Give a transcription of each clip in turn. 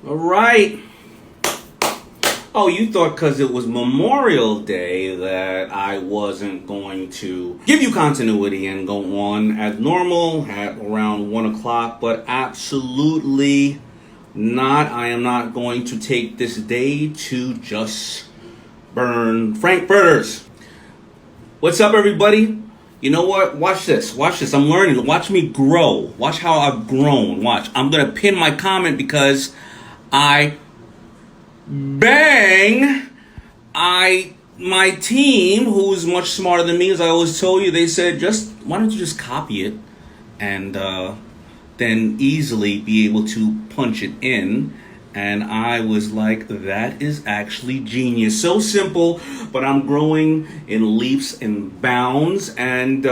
All right. Oh, you thought because it was Memorial Day that I wasn't going to give you continuity and go on as normal at around 1 o'clock, but absolutely not. I am not going to take this day to just burn Frankfurters. What's up, everybody? You know what? Watch this. Watch this. I'm learning. Watch me grow. Watch how I've grown. Watch. I'm going to pin my comment because my team, who's much smarter than me, as I always told you, they said, why don't you just copy it and then easily be able to punch it in. And I was like, that is actually genius. So simple, but I'm growing in leaps and bounds. And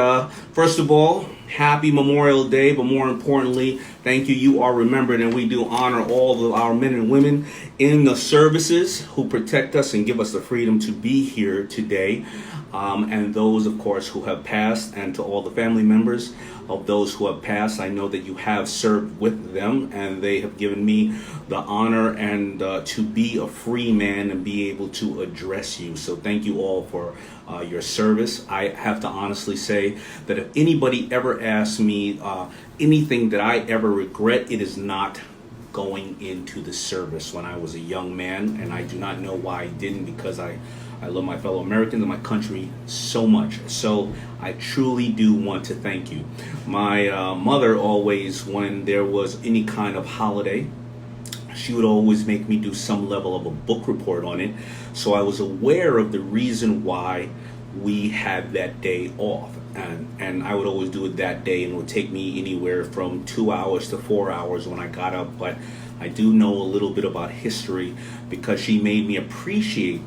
first of all, happy Memorial Day, but more importantly, thank you. You are remembered, and we do honor all of our men and women in the services who protect us and give us the freedom to be here today. And those, of course, who have passed, and to all the family members of those who have passed, I know that you have served with them, and they have given me the honor and to be a free man and be able to address you. So thank you all for your service. I have to honestly say that if anybody ever asks me anything that I ever regret, it is not going into the service when I was a young man, and I do not know why I didn't, because I love my fellow Americans and my country so much. So I truly do want to thank you. My mother always, when there was any kind of holiday, she would always make me do some level of a book report on it. So I was aware of the reason why we had that day off. And I would always do it that day, and it would take me anywhere from 2 hours to 4 hours when I got up. But I do know a little bit about history because she made me appreciate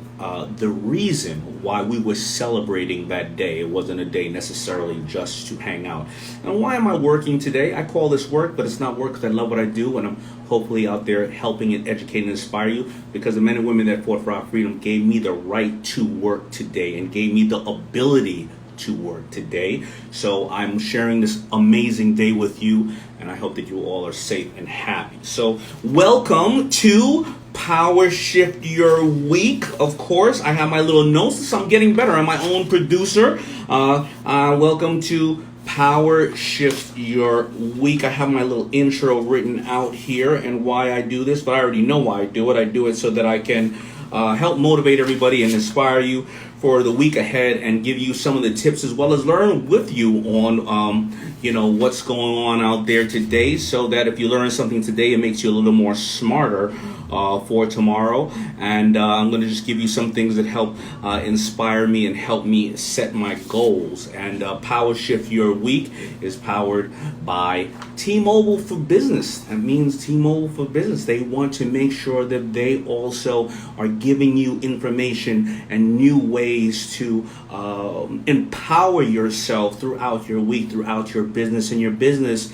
the reason why we were celebrating that day. It wasn't a day necessarily just to hang out. And why am I working today? I call this work, but it's not work because I love what I do, and I'm hopefully out there helping and educating and inspire you, because the men and women that fought for our freedom gave me the right to work today and gave me the ability to work today. So I'm sharing this amazing day with you, and I hope that you all are safe and happy. So welcome to Powershift Your Week. Of course, I have my little notes, so I'm getting better. I'm my own producer. Welcome to Powershift Your Week. I have my little intro written out here and why I do this, but I already know why I do it. I do it so that I can help motivate everybody and inspire you for the week ahead, and give you some of the tips, as well as learn with you on what's going on out there today, so that if you learn something today, it makes you a little more smarter for tomorrow. And I'm going to just give you some things that help inspire me and help me set my goals. And Powershift Your Week is powered by T-Mobile for Business. That means T-Mobile for Business. They want to make sure that they also are giving you information and new ways to empower yourself throughout your week, throughout your business. And your business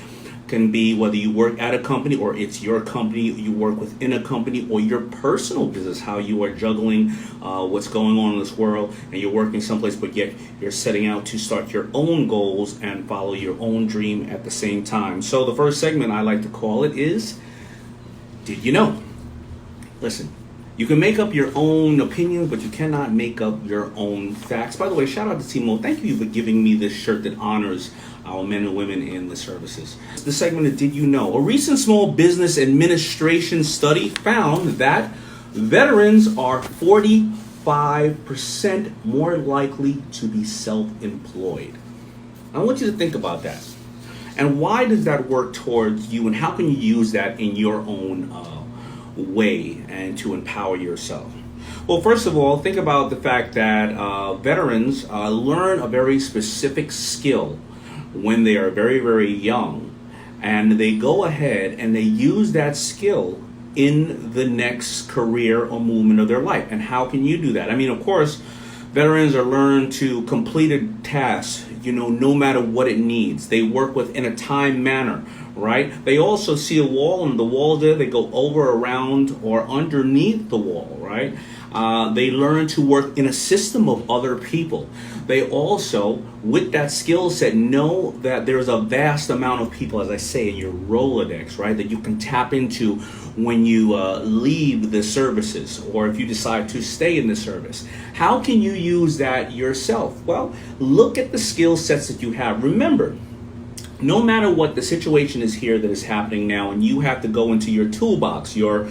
can be whether you work at a company, or it's your company, you work within a company, or your personal business, how you are juggling what's going on in this world, and you're working someplace, but yet you're setting out to start your own goals and follow your own dream at the same time. So the first segment, I like to call it, is Did You Know? Listen, you can make up your own opinions, but you cannot make up your own facts. By the way, shout out to Timo. Thank you for giving me this shirt that honors our men and women in the services. The segment of Did You Know? A recent Small Business Administration study found that veterans are 45% more likely to be self-employed. I want you to think about that. And why does that work towards you, and how can you use that in your own way and to empower yourself? Well, first of all, think about the fact that veterans learn a very specific skill when they are very, very young, and they go ahead and they use that skill in the next career or movement of their life. And how can you do that? I mean, of course, veterans are learned to complete a task, no matter what it needs. They work within a time manner right? They also see a wall, and the wall there, they go over, around, or underneath the wall, right? They learn to work in a system of other people. They also, with that skill set, know that there's a vast amount of people, as I say, in your Rolodex, right, that you can tap into when you leave the services, or if you decide to stay in the service. How can you use that yourself? Well, look at the skill sets that you have. Remember, no matter what the situation is here that is happening now, and you have to go into your toolbox, your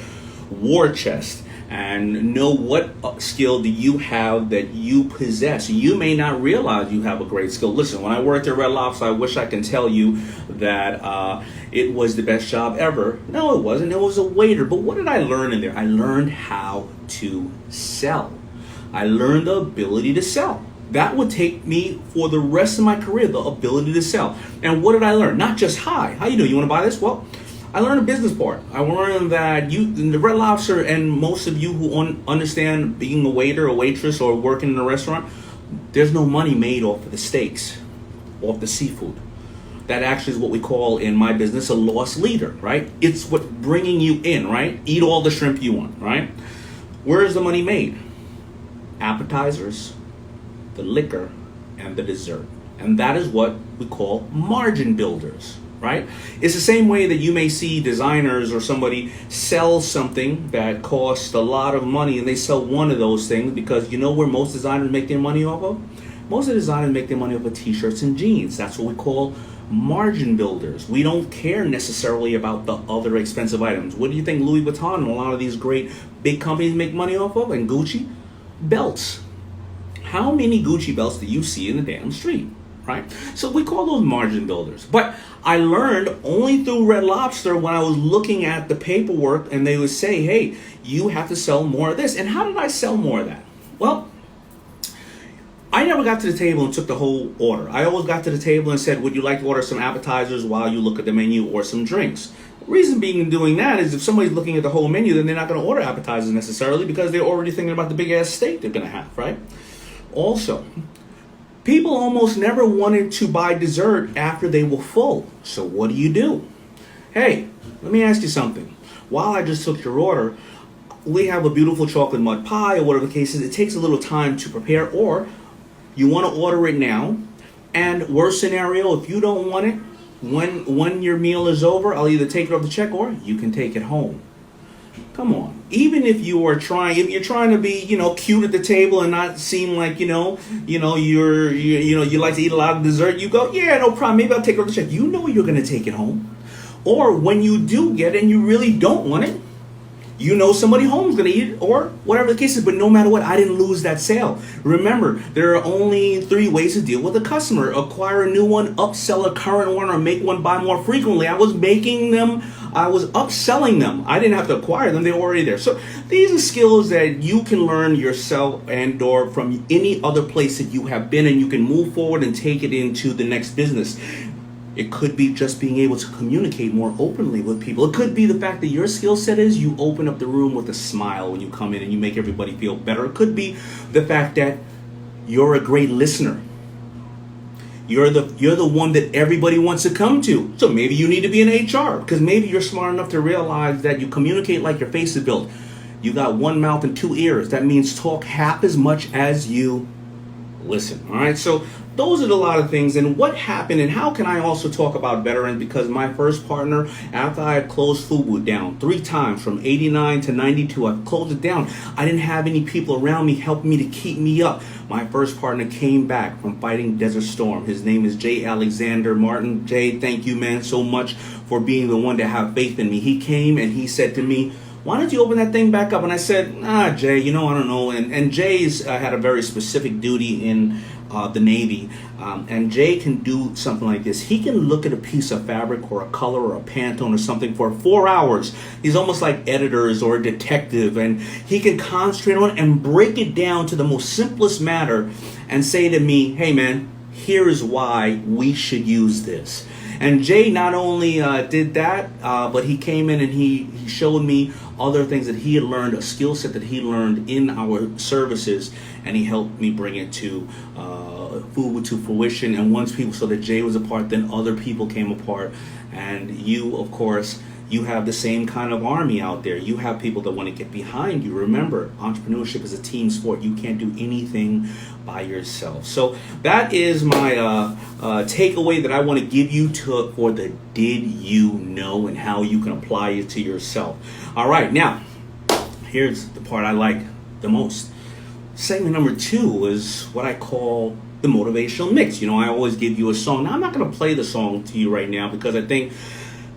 war chest, and know what skill do you have that you possess. You may not realize you have a great skill. Listen, when I worked at Red Lobster, I wish I can tell you that it was the best job ever. No, it wasn't. It was a waiter. But what did I learn in there? I learned how to sell. I learned the ability to sell. That would take me for the rest of my career, the ability to sell. And what did I learn? Not just, hi, how you doing? You want to buy this? Well, I learned a business part. I learned that the Red Lobster, and most of you who understand being a waiter, a waitress, or working in a restaurant, there's no money made off of the steaks, off the seafood. That actually is what we call in my business a loss leader, right? It's what bringing you in, right? Eat all the shrimp you want, right? Where is the money made? Appetizers, the liquor, and the dessert. And that is what we call margin builders. Right? It's the same way that you may see designers or somebody sell something that costs a lot of money, and they sell one of those things because you know where most designers make their money off of? Most of the designers make their money off of t-shirts and jeans. That's what we call margin builders. We don't care necessarily about the other expensive items. What do you think Louis Vuitton and a lot of these great big companies make money off of? And Gucci? Belts. How many Gucci belts do you see in the damn street? Right? So we call those margin builders. But I learned only through Red Lobster when I was looking at the paperwork, and they would say, hey, you have to sell more of this. And how did I sell more of that? Well, I never got to the table and took the whole order. I always got to the table and said, would you like to order some appetizers while you look at the menu, or some drinks? The reason being in doing that is if somebody's looking at the whole menu, then they're not going to order appetizers necessarily because they're already thinking about the big ass steak they're going to have, right? Also, people almost never wanted to buy dessert after they were full. So what do? Hey, let me ask you something. While I just took your order, we have a beautiful chocolate mud pie, or whatever the case is. It takes a little time to prepare, or you want to order it now. And worst scenario, if you don't want it, when your meal is over, I'll either take it off the check or you can take it home. Come on. Even if you're trying to be, cute at the table and not seem like, you like to eat a lot of dessert, you go, yeah, no problem. Maybe I'll take it off the check. You know you're going to take it home. Or when you do get it and you really don't want it, you know somebody home's going to eat it, or whatever the case is. But no matter what, I didn't lose that sale. Remember, there are only 3 ways to deal with a customer: acquire a new one, upsell a current one, or make one buy more frequently. I was upselling them. I didn't have to acquire them. They were already there. So these are skills that you can learn yourself and or from any other place that you have been, and you can move forward and take it into the next business. It could be just being able to communicate more openly with people. It could be the fact that your skill set is you open up the room with a smile when you come in and you make everybody feel better. It could be the fact that you're a great listener. You're the one that everybody wants to come to. So maybe you need to be in HR, because maybe you're smart enough to realize that you communicate like your face is built. You got 1 mouth and 2 ears. That means talk half as much as you listen. All right. So those are a lot of things. And what happened, and how can I also talk about veterans? Because my first partner, after I had closed Fubu down 3 times from 89 to 92, I closed it down. I didn't have any people around me helping me to keep me up. My first partner came back from fighting Desert Storm. His name is Jay Alexander Martin. Jay, thank you, man, so much for being the one to have faith in me. He came and he said to me, why don't you open that thing back up? And I said, Jay, I don't know. And Jay's had a very specific duty in the Navy. And Jay can do something like this. He can look at a piece of fabric or a color or a Pantone or something for 4 hours. He's almost like editors or a detective. And he can concentrate on it and break it down to the most simplest matter and say to me, hey, man, here is why we should use this. And Jay not only did that, but he came in and he showed me other things that he had learned, a skill set that he learned in our services, and he helped me bring it to food to fruition. And once people saw that Jay was a part, then other people came apart. And you, of course, you have the same kind of army out there. You have people that want to get behind you. Remember, entrepreneurship is a team sport. You can't do anything by yourself. So that is my takeaway that I want to give you for the did you know and how you can apply it to yourself. All right, now, here's the part I like the most. Segment number 2 is what I call the motivational mix. You know, I always give you a song. Now, I'm not going to play the song to you right now because I think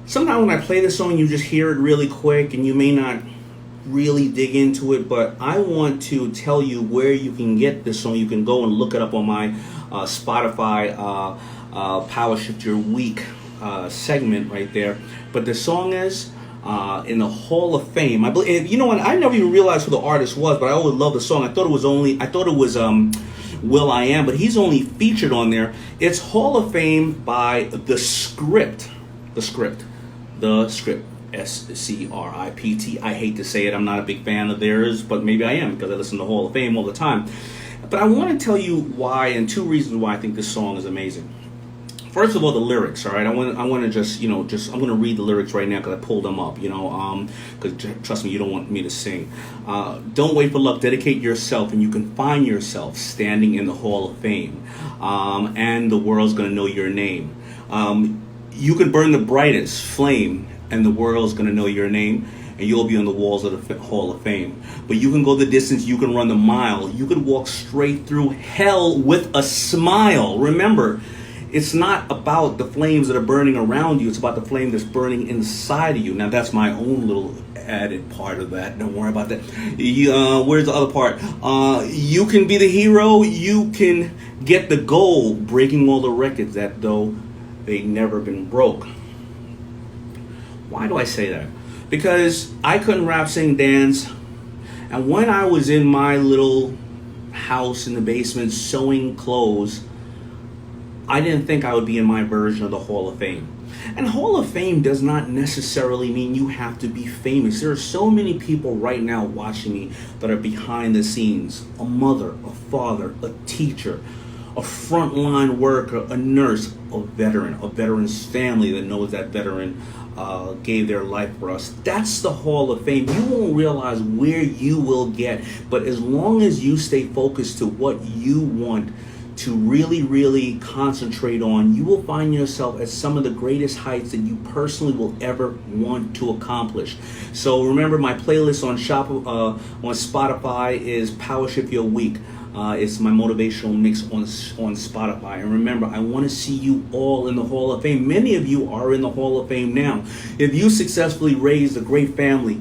sometimes when I play the song, you just hear it really quick and you may not really dig into it, but I want to tell you where you can get this song. You can go and look it up on my Spotify Powershift Your Week segment right there. But the song is in the Hall of Fame. I believe, you know what? I never even realized who the artist was, but I always loved the song. I thought it was Will I Am, but he's only featured on there. It's Hall of Fame by The Script. SCRIPT. SCRIPT. I hate to say it. I'm not a big fan of theirs, but maybe I am because I listen to Hall of Fame all the time. But I want to tell you why, and 2 reasons why I think this song is amazing. First of all, the lyrics. All right, I want to just I'm going to read the lyrics right now because I pulled them up. Because trust me, you don't want me to sing. Don't wait for luck. Dedicate yourself, and you can find yourself standing in the Hall of Fame, and the world's going to know your name. You can burn the brightest flame, and the world's going to know your name, and you'll be on the walls of the Hall of Fame. But you can go the distance, you can run the mile, you can walk straight through hell with a smile. Remember, it's not about the flames that are burning around you, it's about the flame that's burning inside of you. Now, that's my own little added part of that. Don't worry about that. Where's the other part? You can be the hero, you can get the goal, breaking all the records that though they've never been broke. Why do I say that? Because I couldn't rap, sing, dance, and when I was in my little house in the basement sewing clothes, I didn't think I would be in my version of the Hall of Fame. And Hall of Fame does not necessarily mean you have to be famous. There are so many people right now watching me that are behind the scenes. A mother, a father, a teacher, a frontline worker, a nurse, a veteran's family that knows that veteran gave their life for us. That's the Hall of Fame. You won't realize where you will get, but as long as you stay focused to what you want to really, really concentrate on, you will find yourself at some of the greatest heights that you personally will ever want to accomplish. So remember, my playlist on Spotify is Powershift Your Week. It's my motivational mix on Spotify. And remember, I want to see you all in the Hall of Fame. Many of you are in the Hall of Fame now. If you successfully raised a great family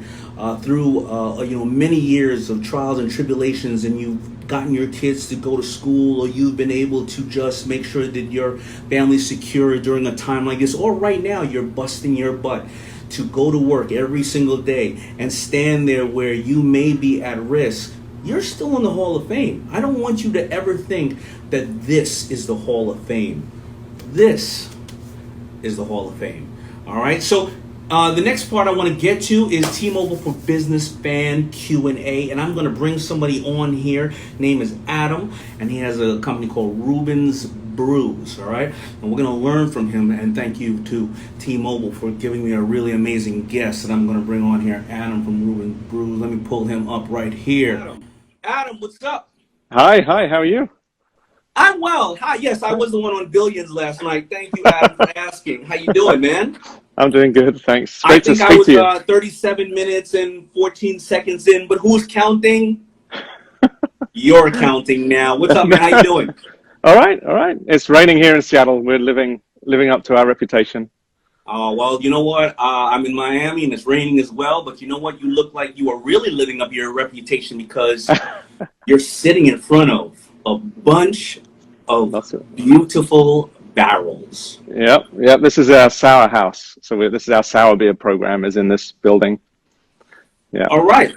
through many years of trials and tribulations, and you've gotten your kids to go to school, or you've been able to just make sure that your family's secure during a time like this, or right now you're busting your butt to go to work every single day and stand there where you may be at risk, you're still in the Hall of Fame. I don't want you to ever think that this is the Hall of Fame. This is the Hall of Fame. All right, so the next part I want to get to is T-Mobile for Business Fan Q&A, and I'm going to bring somebody on here. His name is Adam, and he has a company called Reuben's Brews, all right? And we're going to learn from him, and thank you to T-Mobile for giving me a really amazing guest that I'm going to bring on here, Adam from Reuben's Brews. Let me pull him up right here. Adam, what's up? Hi, how are you? I'm well. Hi, yes, I was the one on Billions last night. Thank you, Adam, for asking. How you doing, man? I'm doing good, thanks. I Great to think I speak was to you. 37 minutes and 14 seconds in, but who's counting? You're counting now. What's up, man? How you doing? All right. It's raining here in Seattle. We're living up to our reputation. Oh, well, you know what? I'm in Miami and it's raining as well, but you know what? You look like you are really living up your reputation because you're sitting in front of a bunch of beautiful barrels. Yep. This is our sour house. So this is our sour beer program is in this building. Yeah. All right,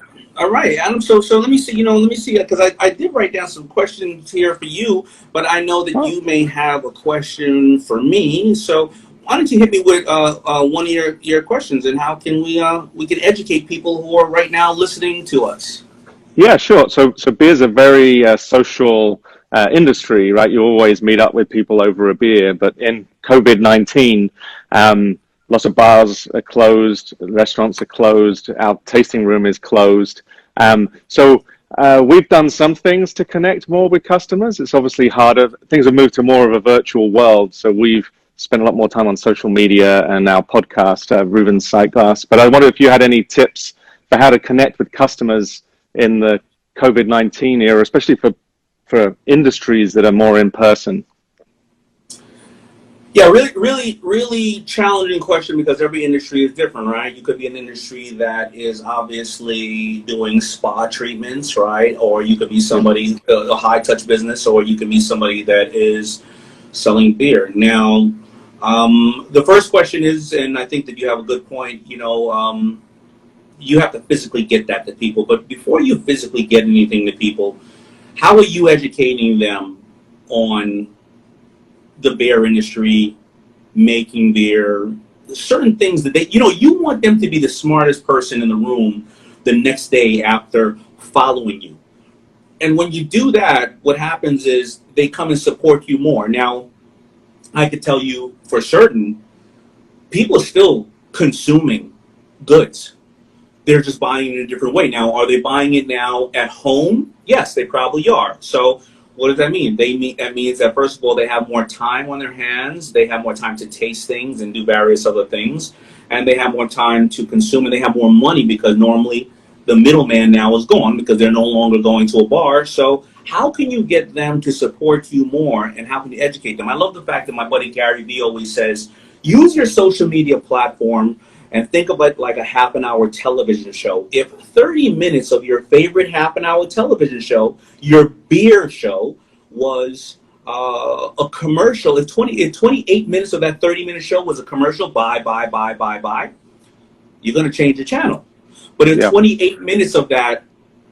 Adam. So let me see. Let me see, because I did write down some questions here for you, but I know that you may have a question for me. So why why don't you hit me with one of your questions, and how can we can educate people who are right now listening to us? Yeah, sure. So beer is a very social industry, right? You always meet up with people over a beer. But in COVID-19, lots of bars are closed, restaurants are closed, our tasting room is closed. We've done some things to connect more with customers. It's obviously harder. Things have moved to more of a virtual world. So we've spent a lot more time on social media and our podcast, Reuben's Sightglass. But I wonder if you had any tips for how to connect with customers in the COVID-19 era, especially for industries that are more in person. Yeah, really challenging question, because every industry is different, right? You could be an industry that is obviously doing spa treatments, right? Or you could be somebody, a high touch business, or you could be somebody that is selling beer. Now, the first question is, and I think that you have a good point, you have to physically get that to people. But before you physically get anything to people, how are you educating them on the beer industry, making beer, certain things that you want them to be the smartest person in the room the next day after following you. And when you do that, what happens is they come and support you more. Now, I could tell you for certain, people are still consuming goods. They're just buying it in a different way. Now, are they buying it now at home? Yes, they probably are. So what does that mean? That means that, first of all, they have more time on their hands. They have more time to taste things and do various other things. And they have more time to consume, and they have more money, because normally the middleman now is gone, because they're no longer going to a bar. So how can you get them to support you more, and how can you educate them? I love the fact that my buddy Gary Vee always says, use your social media platform and think of it like a half an hour television show. If 30 minutes of your favorite half an hour television show, your beer show, was a commercial, if 28 minutes of that 30-minute show was a commercial, buy, you're going to change the channel. But if 28 minutes of that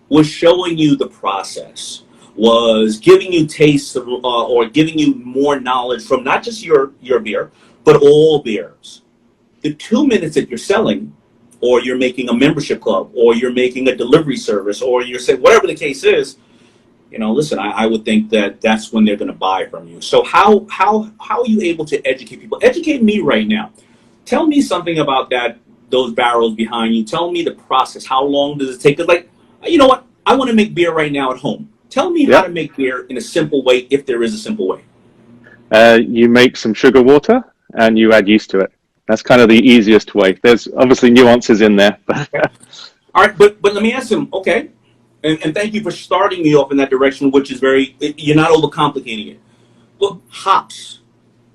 was showing you the process, was giving you taste, or giving you more knowledge from not just your beer, but all beers. The 2 minutes that you're selling, or you're making a membership club, or you're making a delivery service, or you're saying, whatever the case is, listen, I would think that that's when they're going to buy from you. So how are you able to educate people? Educate me right now. Tell me something about those barrels behind you. Tell me the process. How long does it take? Because, you know what? I want to make beer right now at home. Tell me how to make beer in a simple way, if there is a simple way. You make some sugar water and you add yeast to it. That's kind of the easiest way. There's obviously nuances in there. All right, but let me ask him, okay, and thank you for starting me off in that direction, which is you're not overcomplicating it. Well, hops.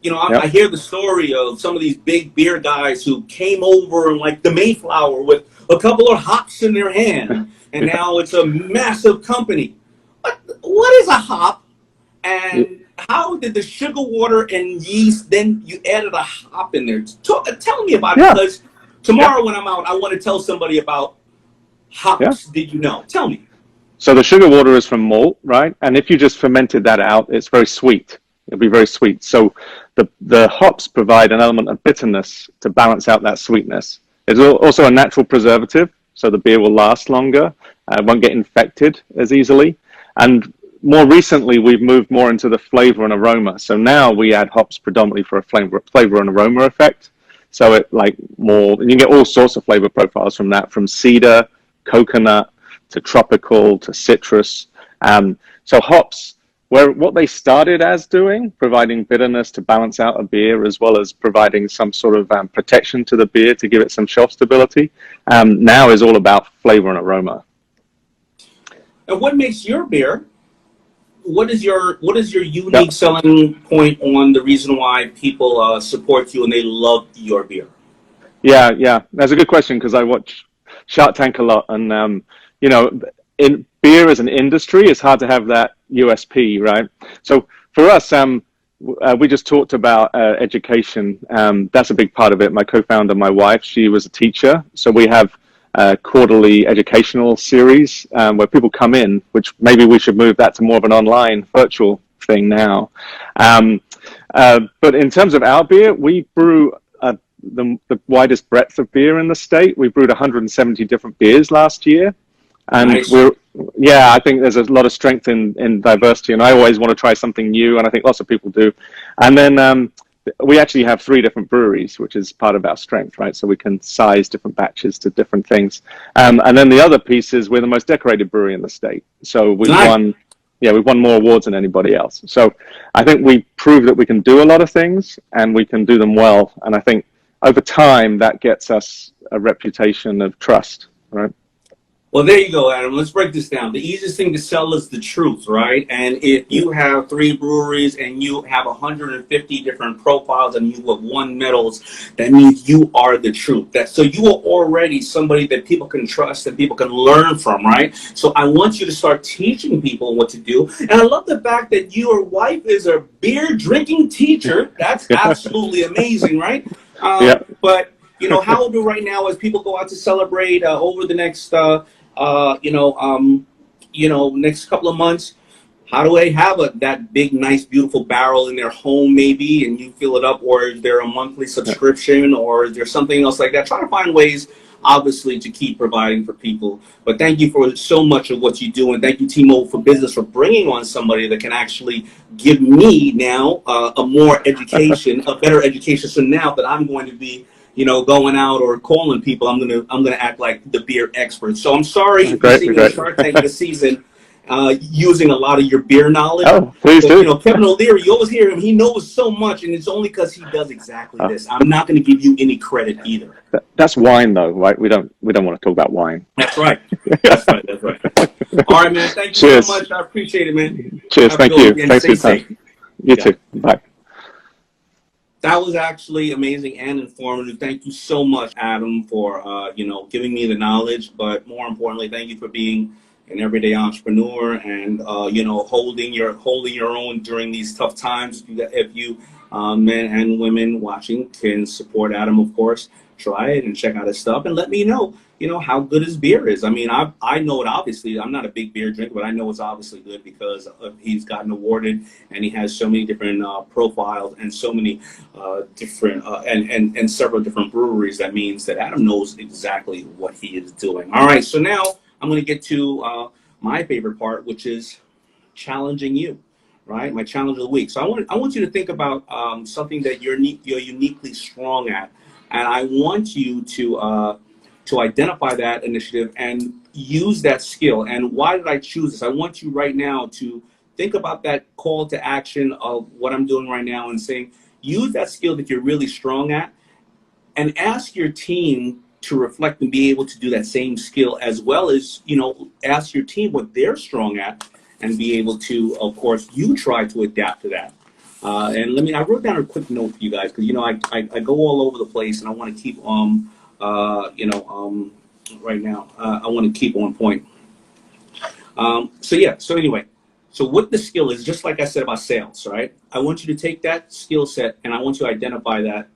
I hear the story of some of these big beer guys who came over in like the Mayflower with a couple of hops in their hand, and now it's a massive company. What is a hop? And how did the sugar water and yeast, then you added a hop in there? Tell me about it, because tomorrow when I'm out, I want to tell somebody about hops. Did you know? Tell me. So the sugar water is from malt, right? And if you just fermented that out, it's very sweet. It'll be very sweet. So the hops provide an element of bitterness to balance out that sweetness. It's also a natural preservative, so the beer will last longer, won't get infected as easily. And more recently, we've moved more into the flavor and aroma. So now we add hops predominantly for a flavor and aroma effect. So you can get all sorts of flavor profiles from that, from cedar, coconut, to tropical, to citrus. So hops, what they started as doing, providing bitterness to balance out a beer, as well as providing some sort of protection to the beer to give it some shelf stability, now is all about flavor and aroma. And what makes your beer? What is your unique selling point on the reason why people support you and they love your beer? Yeah, that's a good question, because I watch Shark Tank a lot, and in beer as an industry, it's hard to have that USP, right? So for us, we just talked about education. That's a big part of it. My co-founder, my wife, she was a teacher, so we have a quarterly educational series where people come in, which maybe we should move that to more of an online virtual thing now. But in terms of our beer, we brew the widest breadth of beer in the state. We brewed 170 different beers last year. And Nice. I think there's a lot of strength in diversity, and I always want to try something new, and I think lots of people do. And then we actually have 3 different breweries, which is part of our strength, right? So we can size different batches to different things. And then the other piece is we're the most decorated brewery in the state. So we've won more awards than anybody else. So I think we prove that we can do a lot of things, and we can do them well. And I think over time that gets us a reputation of trust, right? Well, there you go, Adam. Let's break this down. The easiest thing to sell is the truth, right? And if you have 3 breweries and you have 150 different profiles and you have won medals, that means you are the truth. So you are already somebody that people can trust and people can learn from, right? So I want you to start teaching people what to do. And I love the fact that your wife is a beer drinking teacher. That's absolutely amazing, right? Yeah. But how do right now as people go out to celebrate over the next next couple of months, how do they have that big, nice, beautiful barrel in their home maybe, and you fill it up, or is there a monthly subscription, or is there something else like that? Try to find ways, obviously, to keep providing for people. But thank you for so much of what you do, and thank you, T-Mobile for Business, for bringing on somebody that can actually give me now a better education. So now that I'm going to be going out or calling people, I'm gonna act like the beer expert. So I'm sorry if you see me in Shark Tank this season using a lot of your beer knowledge. Oh, please do. Kevin O'Leary, you always hear him. He knows so much, and it's only because he does exactly this. I'm not going to give you any credit either. That's wine, though, right? We don't want to talk about wine. That's right. That's right. All right, man. Thank you so much. I appreciate it, man. Cheers. Thank you. Thanks for your time. You too. Bye. That was actually amazing and informative. Thank you so much, Adam, for giving me the knowledge. But more importantly, thank you for being an everyday entrepreneur and holding your own during these tough times. If you men and women watching can support Adam, of course, try it and check out his stuff and let me know how good his beer is. I mean, I know it, obviously. I'm not a big beer drinker, but I know it's obviously good because he's gotten awarded and he has so many different profiles and so many different and several different breweries. That means that Adam knows exactly what he is doing. All right, so now I'm going to get to my favorite part, which is challenging you. Right, my challenge of the week. So I want you to think about something that you're uniquely strong at, and I want you to identify that initiative and use that skill. And why did I choose this? I want you right now to think about that call to action of what I'm doing right now and saying, use that skill that you're really strong at, and ask your team to reflect and be able to do that same skill, as well as ask your team what they're strong at. And be able to, of course, you try to adapt to that. And I wrote down a quick note for you guys because I go all over the place and I want to keep right now I want to keep on point. So anyway, so what the skill is, just like I said about sales, right? I want you to take that skill set and I want you to identify that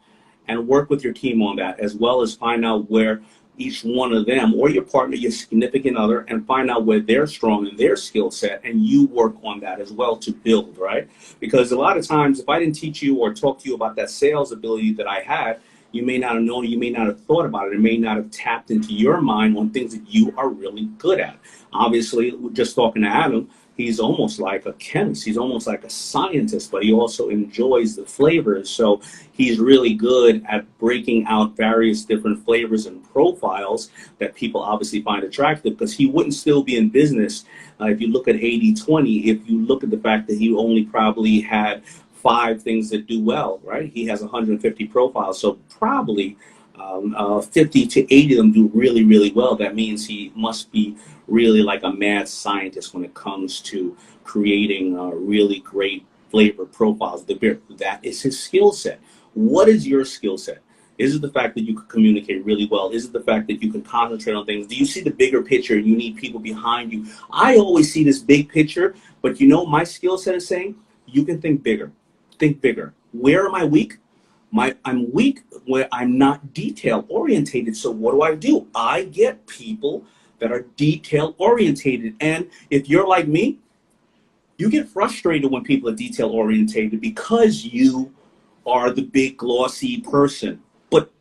and work with your team on that, as well as find out where each one of them or your partner, your significant other, and find out where they're strong in their skill set, and you work on that as well to build, right? Because a lot of times, if I didn't teach you or talk to you about that sales ability that I had, you may not have known, you may not have thought about it, it may not have tapped into your mind on things that you are really good at. Obviously, just talking to Adam, he's almost like a chemist. He's almost like a scientist, but he also enjoys the flavors. So he's really good at breaking out various different flavors and profiles that people obviously find attractive, because he wouldn't still be in business if you look at 80-20, if you look at the fact that he only probably had 5 things that do well, right? He has 150 profiles, so probably 50 to 80 of them do really, really well. That means he must be really like a mad scientist when it comes to creating really great flavor profiles of the beer. That is his skill set. What is your skill set? Is it the fact that you can communicate really well? Is it the fact that you can concentrate on things? Do you see the bigger picture and you need people behind you? I always see this big picture, but my skill set is saying you can think bigger. Think bigger. Where am I weak? I'm weak where I'm not detail orientated. So what do? I get people that are detail orientated. And if you're like me, you get frustrated when people are detail orientated because you are the big glossy person. But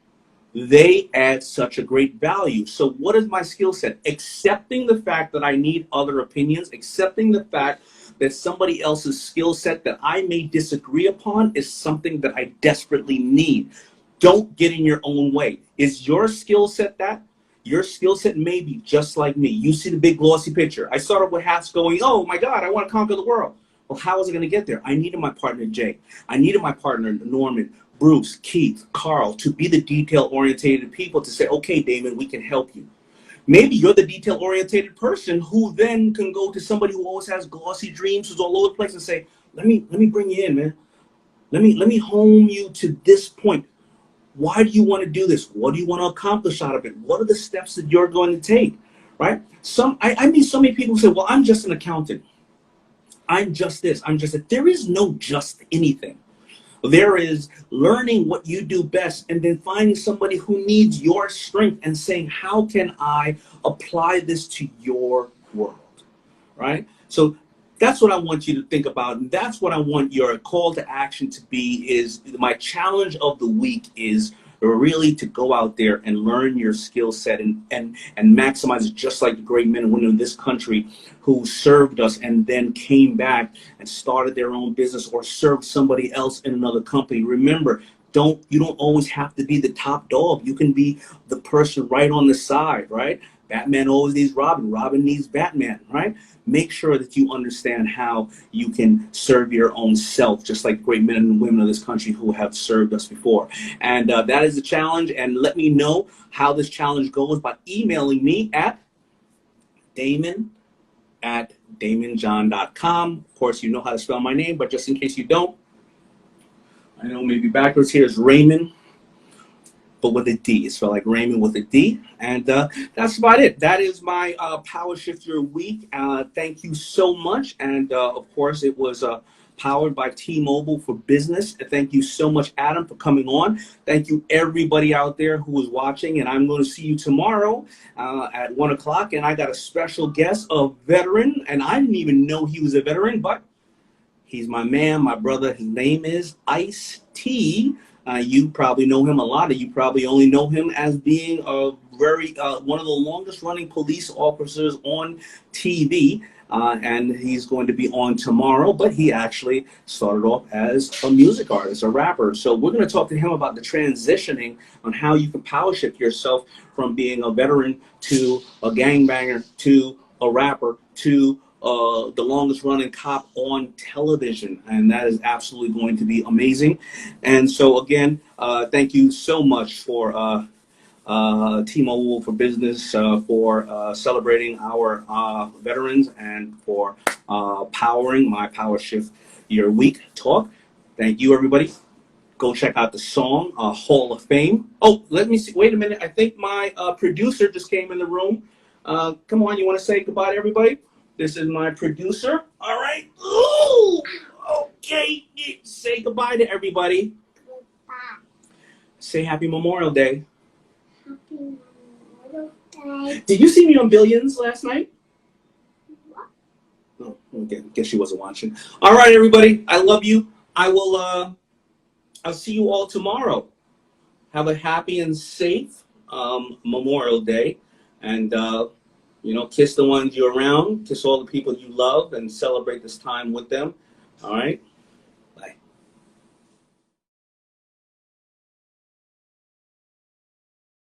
they add such a great value. So what is my skill set? Accepting the fact that I need other opinions, accepting the fact that somebody else's skill set that I may disagree upon is something that I desperately need. Don't get in your own way. Is your skill set that? Your skill set may be just like me. You see the big glossy picture. I started with hats going, oh my God, I want to conquer the world. Well, how was I going to get there? I needed my partner, Jay. I needed my partner, Norman, Bruce, Keith, Carl, to be the detail-oriented people to say, okay, Damon, we can help you. Maybe you're the detail-oriented person who then can go to somebody who always has glossy dreams, who's all over the place, and say, let me bring you in, man. Let me home you to this point. Why do you want to do this? What do you want to accomplish out of it? What are the steps that you're going to take, right? I meet so many people who say, well, I'm just an accountant. I'm just this. I'm just that. There is no just anything. There is learning what you do best and then finding somebody who needs your strength and saying, how can I apply this to your world, right? So that's what I want you to think about. And that's what I want your call to action to be. Is my challenge of the week is really to go out there and learn your skill set and maximize it, just like the great men and women in this country who served us and then came back and started their own business or served somebody else in another company. Remember, you don't always have to be the top dog. You can be the person right on the side, right? Batman always needs Robin. Robin needs Batman, right? Make sure that you understand how you can serve your own self, just like great men and women of this country who have served us before. And that is the challenge. And let me know how this challenge goes by emailing me at damon@damonjohn.com. Of course, you know how to spell my name, but just in case you don't, I know maybe backwards here is Raymond, but with a D. It's spelled like Raymond with a D. And that's about it. That is my Powershift Your week. Thank you so much. And of course, it was powered by T-Mobile for Business. Thank you so much, Adam, for coming on. Thank you, everybody out there who is watching. And I'm going to see you tomorrow at 1 o'clock. And I got a special guest, a veteran. And I didn't even know he was a veteran, but he's my man, my brother. His name is Ice-T. You probably know him. A lot of you probably only know him as being a very one of the longest running police officers on TV. And he's going to be on tomorrow, but he actually started off as a music artist, a rapper. So we're going to talk to him about the transitioning on how you can power shift yourself from being a veteran to a gangbanger to a rapper to the longest running cop on television. And that is absolutely going to be amazing. And so again, thank you so much for T-Mobile for Business for celebrating our veterans and for powering my Powershift Your Week talk. Thank you, everybody. Go check out the song, Hall of Fame. Oh, let me see. Wait a minute. I think my producer just came in the room. Come on, you want to say goodbye to everybody? This is my producer. All right. Ooh, okay. Say goodbye to everybody. Goodbye. Say Happy Memorial Day. Happy Memorial Day. Did you see me on Billions last night? What? Oh, okay. Guess she wasn't watching. All right, everybody. I love you. I'll see you all tomorrow. Have a happy and safe Memorial Day. And, kiss the ones you're around. Kiss all the people you love and celebrate this time with them. All right?